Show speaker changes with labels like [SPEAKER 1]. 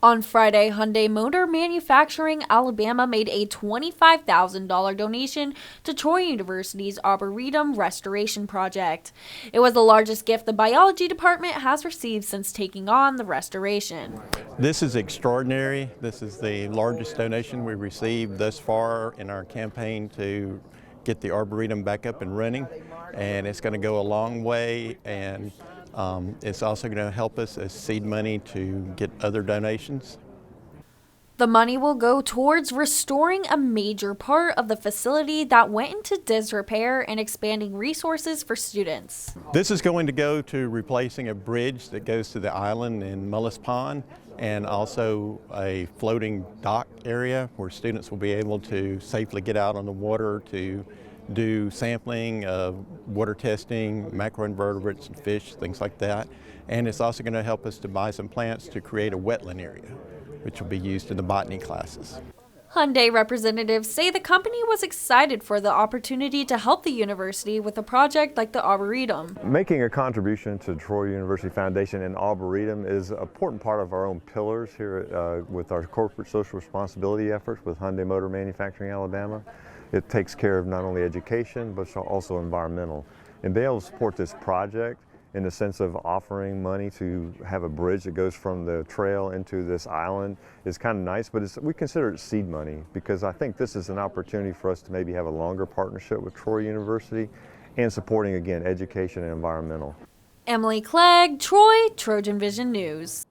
[SPEAKER 1] On Friday, Hyundai Motor Manufacturing Alabama made a $25,000 donation to Troy University's Arboretum restoration project. It was the largest gift the biology department has received since taking on the restoration.
[SPEAKER 2] This is extraordinary. This is the largest donation we've received thus far in our campaign to get the Arboretum back up and running, and it's going to go a long way, and it's also going to help us as seed money to get other donations.
[SPEAKER 1] The money will go towards restoring a major part of the facility that went into disrepair and expanding resources for students.
[SPEAKER 2] This is going to go to replacing a bridge that goes to the island in Mullis Pond, and also a floating dock area where students will be able to safely get out on the water to do sampling of water testing, macroinvertebrates and fish, things like that. And it's also going to help us to buy some plants to create a wetland area, which will be used in the botany classes.
[SPEAKER 1] Hyundai representatives say the company was excited for the opportunity to help the university with a project like the Arboretum.
[SPEAKER 3] Making a contribution to Troy University Foundation and Arboretum is an important part of our own pillars here with our corporate social responsibility efforts with Hyundai Motor Manufacturing Alabama. It takes care of not only education, but also environmental. And being able to support this project in the sense of offering money to have a bridge that goes from the trail into this island is kind of nice, but we consider it seed money because I think this is an opportunity for us to maybe have a longer partnership with Troy University and supporting, again, education and environmental.
[SPEAKER 1] Emmaleigh Clegg, Troy, TrojanVision News.